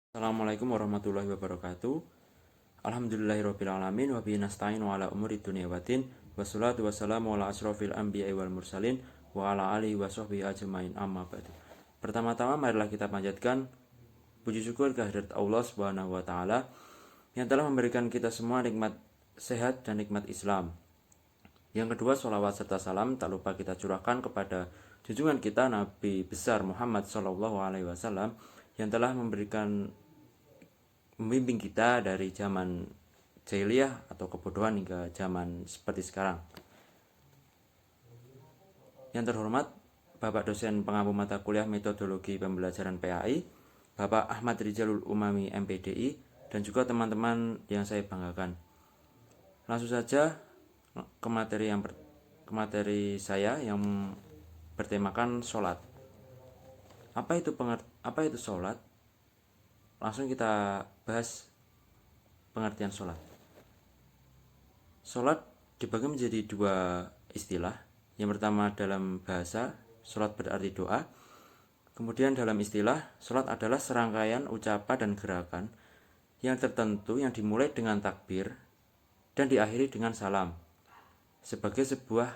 Assalamualaikum warahmatullahi wabarakatuh. Alhamdulillahirabbil alamin wa bihi nasta'inu ala umuri dunya waddin. Wassalatu wassalamu ala asyrofil anbiya'i wal mursalin wa ala alihi wa sahbihi ajmain amma ba'du. Pertama-tama marilah kita panjatkan puji syukur kehadirat Allah Subhanahu wa taala yang telah memberikan kita semua nikmat sehat dan nikmat Islam. Yang kedua, sholawat serta salam tak lupa kita curahkan kepada junjungan kita Nabi besar Muhammad SAW yang telah membimbing kita dari zaman jahiliyah atau kebodohan hingga zaman seperti sekarang. Yang terhormat Bapak dosen pengampu mata kuliah metodologi pembelajaran PAI, Bapak Ahmad Rizalul Umami MPDI, dan juga teman-teman yang saya banggakan. Langsung saja ke materi saya yang bertemakan sholat. Apa itu sholat? Langsung kita bahas pengertian sholat. Sholat dibagi menjadi dua istilah. Yang pertama dalam bahasa, sholat berarti doa. Kemudian dalam istilah, sholat adalah serangkaian ucapan dan gerakan yang tertentu yang dimulai dengan takbir dan diakhiri dengan salam sebagai sebuah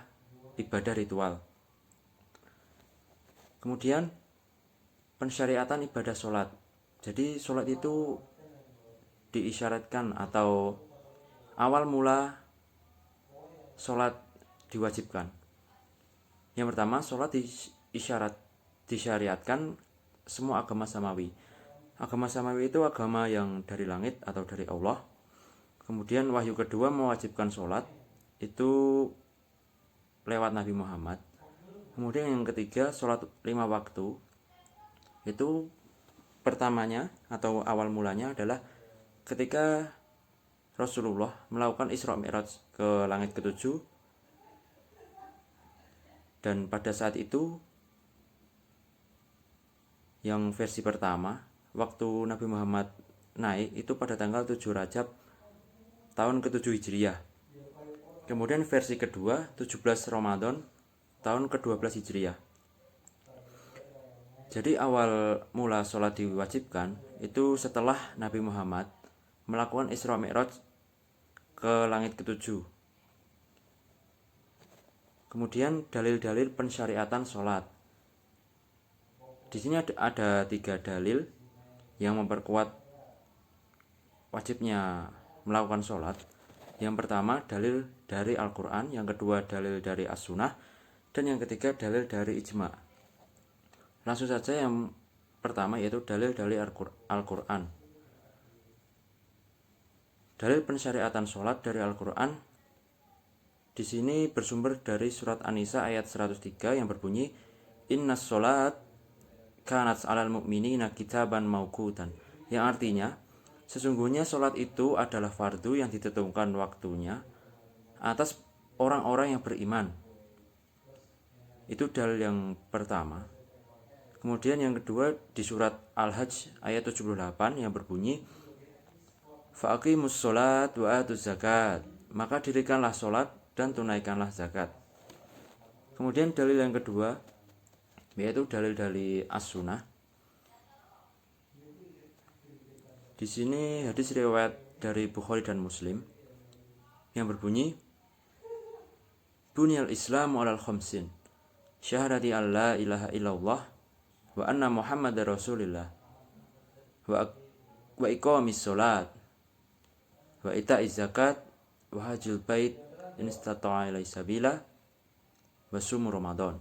ibadah ritual. Kemudian pensyariatan ibadah sholat. Jadi sholat itu diisyaratkan atau awal mula sholat diwajibkan. Yang pertama, sholat disyariatkan semua agama samawi. Agama samawi itu agama yang dari langit atau dari Allah. Kemudian wahyu kedua mewajibkan sholat itu lewat Nabi Muhammad. Kemudian yang ketiga, sholat 5 waktu itu pertamanya atau awal mulanya adalah ketika Rasulullah melakukan Isra Mi'raj ke langit ke-7, dan pada saat itu yang versi pertama waktu Nabi Muhammad naik itu pada tanggal 7 Rajab tahun ke-7 Hijriah. Kemudian versi kedua 17 Ramadan tahun ke-12 Hijriah. Jadi awal mula sholat diwajibkan itu setelah Nabi Muhammad melakukan Isra Mi'raj ke langit ke-7. Kemudian dalil-dalil pensyariatan sholat. Di sini ada 3 dalil yang memperkuat wajibnya melakukan sholat. Yang pertama dalil dari Al-Quran, yang kedua dalil dari As-Sunnah, dan yang ketiga dalil dari Ijma'. Langsung saja yang pertama yaitu dalil dari Al-Quran. Dalil pensyariatan sholat dari Al-Quran di sini bersumber dari surat An-Nisa ayat 103 yang berbunyi Innas sholat kanat 'alal mu'minina kitaban mauqutan, yang artinya sesungguhnya sholat itu adalah fardu yang ditentukan waktunya atas orang-orang yang beriman. Itu dalil yang pertama. Kemudian yang kedua di surat Al-Hajj ayat 78 yang berbunyi Faqimus sholat wa atuz zakat, maka dirikanlah sholat dan tunaikanlah zakat. Kemudian dalil yang kedua yaitu dalil dari As-Sunnah. Di sini hadis riwayat dari Bukhari dan Muslim yang berbunyi Bunyal Islamu alal khamsin syahadati an la ilaha illallah wa anna Muhammadar Rasulullah wa iqamis sholat wa ita'iz zakat wa hajjul bait in istata'a ilaihi sabila wa sum Ramadan,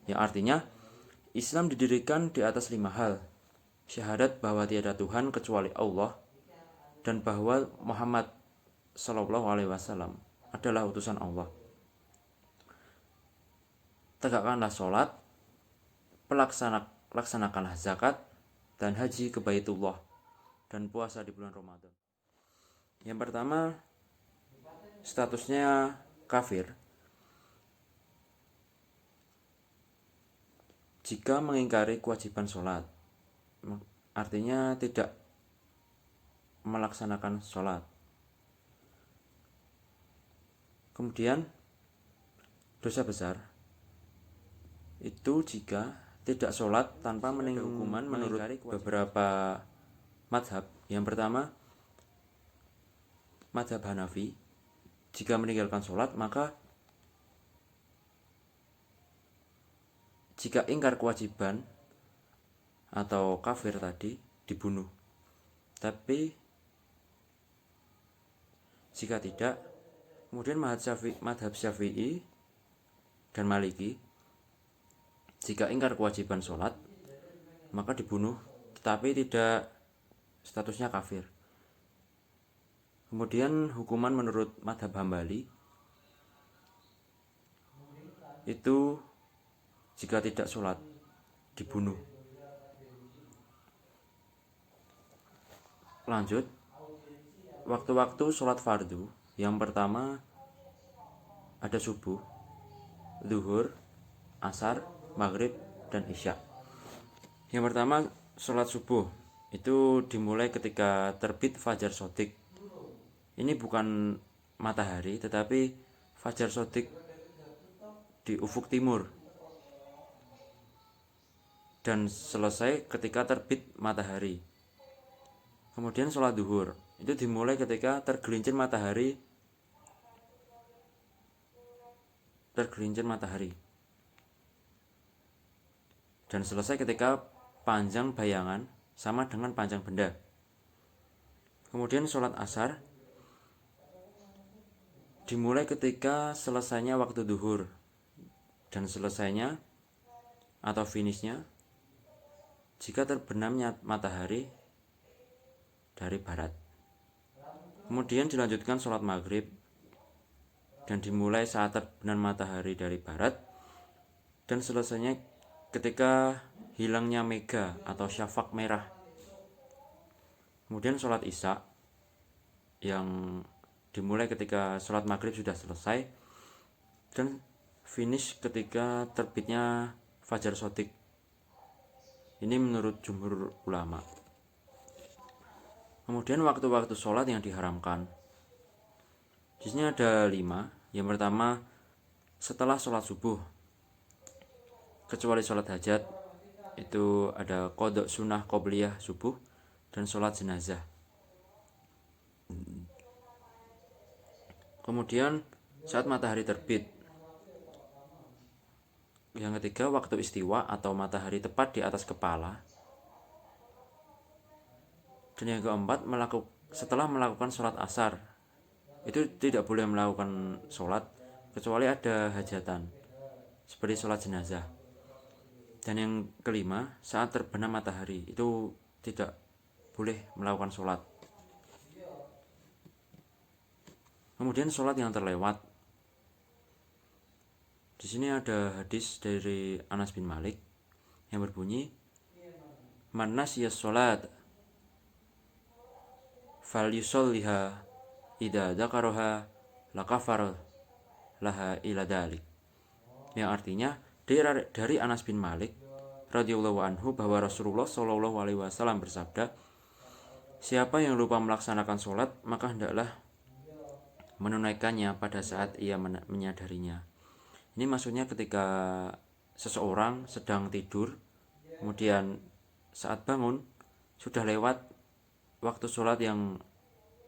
yang artinya Islam didirikan di atas 5 hal: syahadat bahwa tiada Tuhan kecuali Allah dan bahwa Muhammad SAW adalah utusan Allah, tegakkanlah sholat, laksanakanlah zakat, dan haji ke Baitullah, dan puasa di bulan Ramadan. Yang pertama, statusnya kafir jika mengingkari kewajiban sholat, artinya tidak melaksanakan sholat. Kemudian dosa besar itu jika tidak sholat tanpa meninggalkan hukuman menurut beberapa madhab. Yang pertama, madhab Hanafi, jika meninggalkan sholat maka jika ingkar kewajiban atau kafir tadi dibunuh. Tapi jika tidak, kemudian madhab Syafi'i dan Maliki, jika ingkar kewajiban sholat maka dibunuh, tetapi tidak statusnya kafir. Kemudian hukuman menurut madhab Hambali itu jika tidak sholat dibunuh. Lanjut, waktu-waktu sholat fardu. Yang pertama ada subuh, zuhur, asar, maghrib, dan isya. Yang pertama sholat subuh itu dimulai ketika terbit fajar shodiq. Ini bukan matahari, tetapi fajar shodiq di ufuk timur, dan selesai ketika terbit matahari. Kemudian sholat duhur itu dimulai ketika tergelincir matahari dan selesai ketika panjang bayangan sama dengan panjang benda. Kemudian sholat asar dimulai ketika selesainya waktu duhur dan selesainya atau finishnya jika terbenamnya matahari dari barat. Kemudian dilanjutkan sholat maghrib dan dimulai saat terbenam matahari dari barat dan selesainya ketika hilangnya mega atau syafaq merah. Kemudian sholat isya yang dimulai ketika sholat maghrib sudah selesai dan finish ketika terbitnya fajar shodiq. Ini menurut jumhur ulama. Kemudian waktu-waktu sholat yang diharamkan. Di sini ada 5. Yang pertama, setelah sholat subuh, kecuali sholat hajat, itu ada qodok sunnah qobliyah subuh dan sholat jenazah. Kemudian saat matahari terbit. Yang ketiga, waktu istiwa atau matahari tepat di atas kepala. Dan yang keempat, setelah melakukan sholat asar, itu tidak boleh melakukan sholat kecuali ada hajatan seperti sholat jenazah. Dan yang kelima, saat terbenam matahari itu tidak boleh melakukan sholat. Kemudian sholat yang terlewat. Di sini ada hadis dari Anas bin Malik yang berbunyi, "Man nasiyas sholat falyusolliha idza dzakaraha lakafar laha ila dalik." Yang artinya dari Anas bin Malik radhiyallahu anhu bahwa Rasulullah shallallahu alaihi wasallam bersabda, siapa yang lupa melaksanakan sholat maka hendaklah menunaikannya pada saat ia menyadarinya. Ini maksudnya ketika seseorang sedang tidur, kemudian saat bangun sudah lewat waktu sholat yang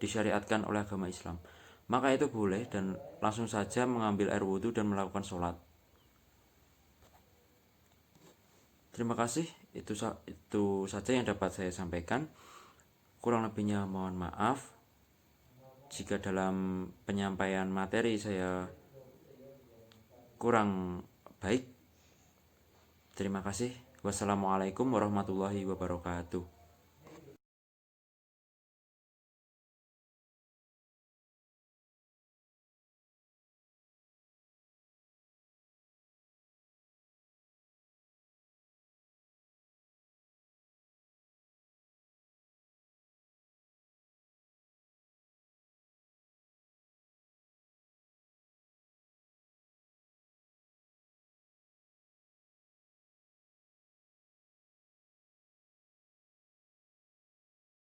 disyariatkan oleh agama Islam, maka itu boleh dan langsung saja mengambil air wudhu dan melakukan sholat. Terima kasih, itu saja yang dapat saya sampaikan. Kurang lebihnya mohon maaf jika dalam penyampaian materi saya kurang baik. Terima kasih. Wassalamualaikum warahmatullahi wabarakatuh.